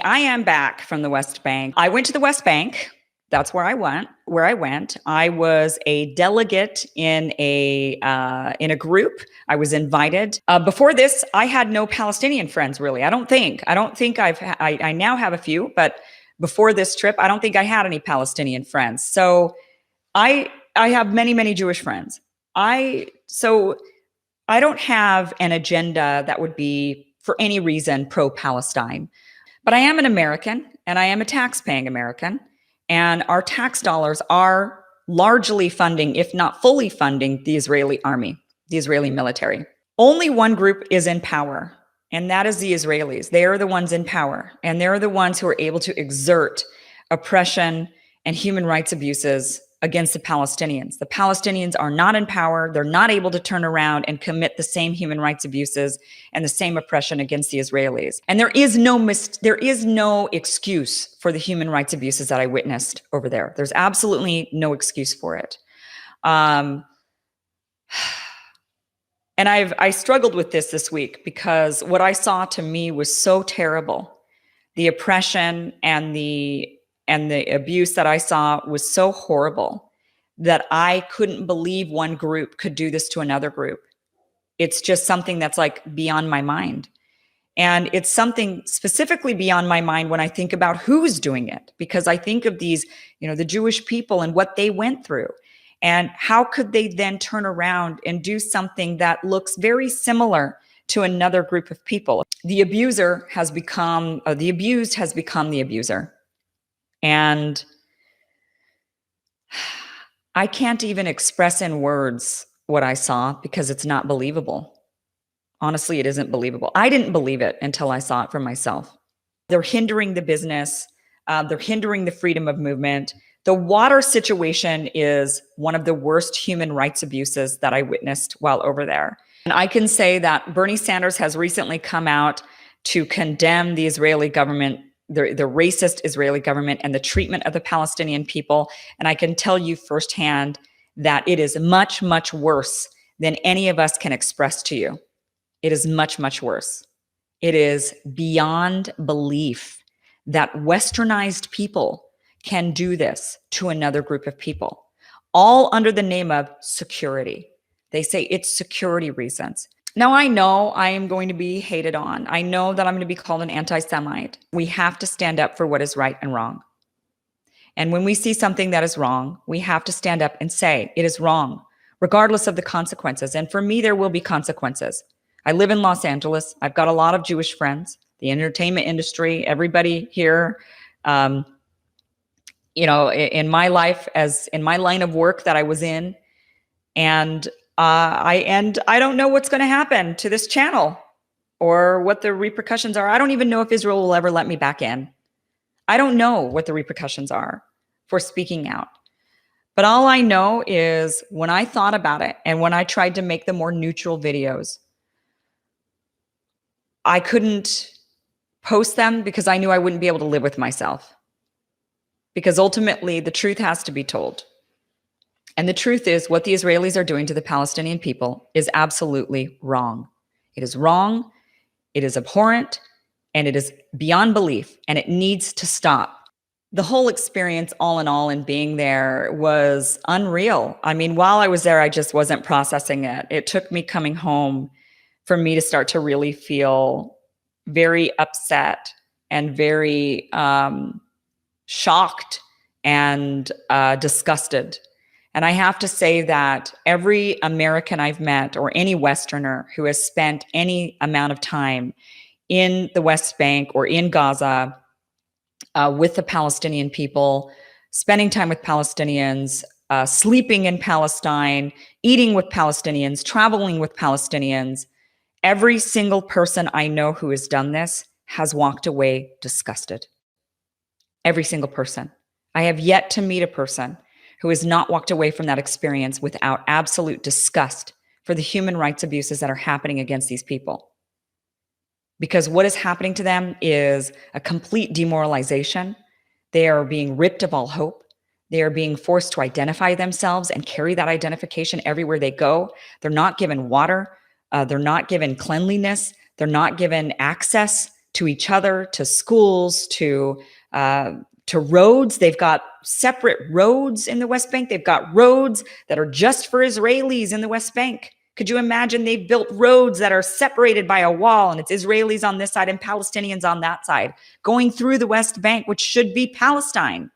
I am back from the West Bank. I went to the West Bank. That's where I went. I was a delegate in a group. I was invited. Before this, I had no Palestinian friends, really. I don't think I now have a few, but before this trip, I don't think I had any Palestinian friends. So I have many Jewish friends. So I don't have an agenda that would be for any reason pro-Palestine. But I am an American, and I am a tax-paying American, and our tax dollars are largely funding, if not fully funding, the Israeli army, the Israeli military. Only one group is in power, and that is the Israelis. They are the ones in power, and they're the ones who are able to exert oppression and human rights abuses against the Palestinians. The Palestinians are not in power. They're not able to turn around and commit the same human rights abuses and the same oppression against the Israelis. And there is no excuse for the human rights abuses that I witnessed over there. There's absolutely no excuse for it. And I struggled with this week because what I saw to me was so terrible. The oppression and the abuse that I saw was so horrible that I couldn't believe one group could do this to another group. It's just something that's like beyond my mind. And it's something specifically beyond my mind when I think about who's doing it, because I think of these, the Jewish people and what they went through. And how could they then turn around and do something that looks very similar to another group of people? The abused has become the abuser. And I can't even express in words what I saw because it's not believable. Honestly, it isn't believable. I didn't believe it until I saw it for myself. They're hindering the business. They're hindering the freedom of movement. The water situation is one of the worst human rights abuses that I witnessed while over there. And I can say that Bernie Sanders has recently come out to condemn the Israeli government, the racist Israeli government, and the treatment of the Palestinian people. And I can tell you firsthand that it is much worse than any of us can express to you. It is much worse. It is beyond belief that westernized people can do this to another group of people, all under the name of security. They say it's security reasons. Now, I know I am going to be hated on. I know that I'm going to be called an anti-Semite. We have to stand up for what is right and wrong. And when we see something that is wrong, we have to stand up and say it is wrong, regardless of the consequences. And for me, there will be consequences. I live in Los Angeles. I've got a lot of Jewish friends, the entertainment industry, everybody here, in my life, as in my line of work that I was in. And I don't know what's going to happen to this channel or what the repercussions are. I don't even know if Israel will ever let me back in. I don't know what the repercussions are for speaking out. But all I know is when I thought about it and when I tried to make the more neutral videos, I couldn't post them because I knew I wouldn't be able to live with myself. Because ultimately, the truth has to be told. And the truth is, what the Israelis are doing to the Palestinian people is absolutely wrong. It is wrong, it is abhorrent, and it is beyond belief, and it needs to stop. The whole experience, all in all, in being there was unreal. I mean, while I was there, I just wasn't processing it. It took me coming home for me to start to really feel very upset and very shocked and disgusted. And I have to say that every American I've met, or any Westerner who has spent any amount of time in the West Bank or in Gaza with the Palestinian people, spending time with Palestinians, sleeping in Palestine, eating with Palestinians, traveling with Palestinians, every single person I know who has done this has walked away disgusted. Every single person. I have yet to meet a person who has not walked away from that experience without absolute disgust for the human rights abuses that are happening against these people. Because what is happening to them is a complete demoralization. They are being ripped of all hope. They are being forced to identify themselves and carry that identification everywhere they go. They're not given water. They're not given cleanliness. They're not given access to each other, to schools, to roads. They've got separate roads in the West Bank. They've got roads that are just for Israelis in the West Bank. Could you imagine they've built roads that are separated by a wall, and it's Israelis on this side and Palestinians on that side, going through the West Bank, which should be Palestine.